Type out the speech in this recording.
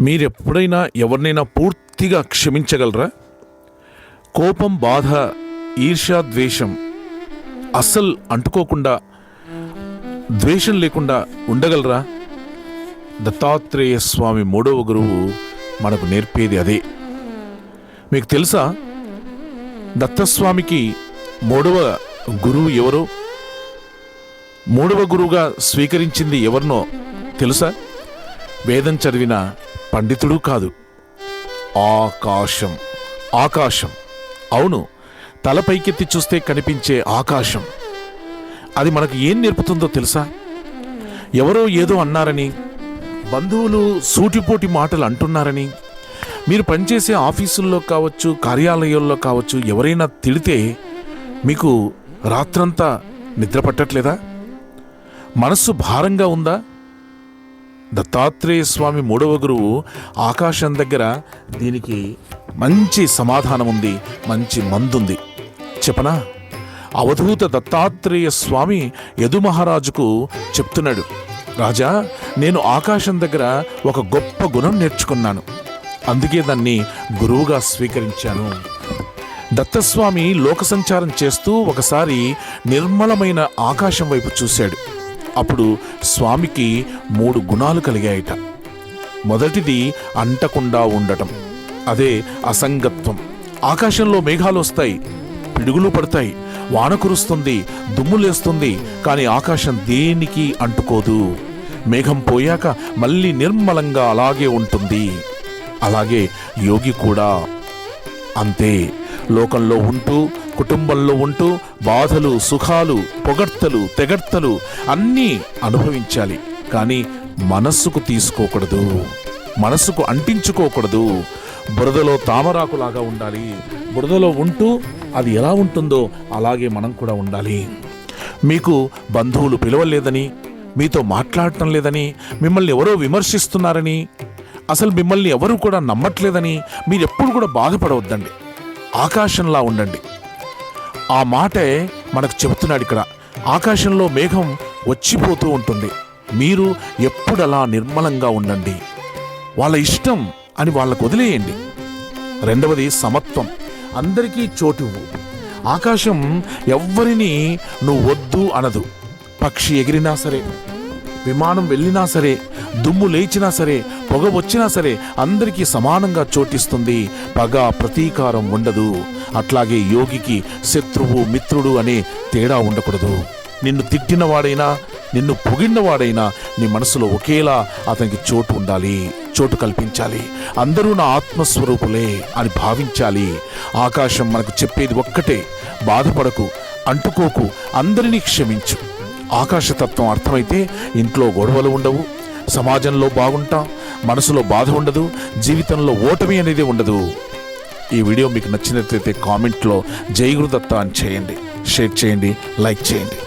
మీరెప్పుడైనా ఎవరినైనా పూర్తిగా క్షమించగలరా? కోపం, బాధ, ఈర్ష్య, ద్వేషం అస్సలు అంటుకోకుండా, ద్వేషం లేకుండా ఉండగలరా? దత్తాత్రేయ స్వామి 3వ గురువు మనకు నేర్పేది అదే. మీకు తెలుసా దత్తస్వామికి 3వ గురువు ఎవరో? 3వ గురువుగా స్వీకరించింది ఎవరినో తెలుసా? వేదం చదివిన పండితుడు కాదు, ఆకాశం. ఆకాశం, అవును, తలపైకెత్తి చూస్తే కనిపించే ఆకాశం. అది మనకు ఏం నేర్పుతుందో తెలుసా? ఎవరో ఏదో అన్నారని, బంధువులు సూటిపోటి మాటలు అంటున్నారని, మీరు పనిచేసే ఆఫీసుల్లో కావచ్చు, కార్యాలయాల్లో కావచ్చు, ఎవరైనా తిడితే మీకు రాత్రంతా నిద్ర పట్టట్లేదా? మనస్సు భారంగా ఉందా? దత్తాత్రేయ స్వామి 3వ గురువు ఆకాశం దగ్గర దీనికి మంచి సమాధానం ఉంది, మంచి మందుంది. చెప్పనా? అవధూత దత్తాత్రేయ స్వామి యదు మహారాజుకు చెప్తున్నాడు, రాజా, నేను ఆకాశం దగ్గర ఒక గొప్ప గుణం నేర్చుకున్నాను, అందుకే దాన్ని గురువుగా స్వీకరించాను. దత్తస్వామి లోక సంచారం చేస్తూ ఒకసారి నిర్మలమైన ఆకాశం వైపు చూశాడు. అప్పుడు స్వామికి 3 గుణాలు కలిగాయట. మొదటిది అంటకుండా ఉండటం, అదే అసంగత్వం. ఆకాశంలో మేఘాలు వస్తాయి, పిడుగులు పడతాయి, వాన కురుస్తుంది, దుమ్ములేస్తుంది, కానీ ఆకాశం దేనికి అంటుకోదు. మేఘం పోయాక మళ్ళీ నిర్మలంగా అలాగే ఉంటుంది. అలాగే యోగి కూడా అంతే. లోకంలో ఉంటూ, కుటుంబంలో ఉంటూ బాధలు, సుఖాలు, పొగడ్తలు, తెగడ్తలు అన్నీ అనుభవించాలి, కానీ మనస్సుకు తీసుకోకూడదు, మనస్సుకు అంటించుకోకూడదు. బురదలో తామరాకులాగా ఉండాలి. బురదలో ఉంటూ అది ఎలా ఉంటుందో అలాగే మనం కూడా ఉండాలి. మీకు బంధువులు పిలవలేదని, మీతో మాట్లాడటం లేదని, మిమ్మల్ని ఎవరో విమర్శిస్తున్నారని, అసలు మిమ్మల్ని ఎవరు కూడా నమ్మట్లేదని మీరెప్పుడు కూడా బాధపడవద్దండి. ఆకాశంలా ఉండండి. ఆ మాటే మనకు చెబుతున్నాడు ఇక్కడ. ఆకాశంలో మేఘం వచ్చిపోతూ ఉంటుంది, మీరు ఎప్పుడలా నిర్మలంగా ఉండండి. వాళ్ళ ఇష్టం అని వాళ్ళకు వదిలేయండి. రెండవది సమత్వం. అందరికీ చోటివ్వు. ఆకాశం ఎవ్వరినీ నువ్వు వద్దు అనదు. పక్షి ఎగిరినా సరే, విమానం వెళ్ళినా సరే, దుమ్ము లేచినా సరే, పొగ వచ్చినా సరే అందరికీ సమానంగా చోటిస్తుంది. పగ, ప్రతీకారం ఉండదు. అట్లాగే యోగికి శత్రువు, మిత్రుడు అనే తేడా ఉండకూడదు. నిన్ను తిట్టినవాడైనా, నిన్ను పొగిడినవాడైనా నీ మనసులో ఒకేలా అతనికి చోటు ఉండాలి, చోటు కల్పించాలి. అందరూ నా ఆత్మస్వరూపులే అని భావించాలి. ఆకాశం మనకు చెప్పేది ఒక్కటే, బాధపడకు, అంటుకోకు, అందరినీ క్షమించు. ఆకాశతత్వం అర్థమైతే ఇంట్లో గొడవలు ఉండవు, సమాజంలో బాగుంటాం, మనసులో బాధ ఉండదు, జీవితంలో ఓటమి అనేది ఉండదు. ఈ వీడియో మీకు నచ్చినట్లయితే కామెంట్లో జై గురుదత్త అని చేయండి, షేర్ చేయండి, లైక్ చేయండి.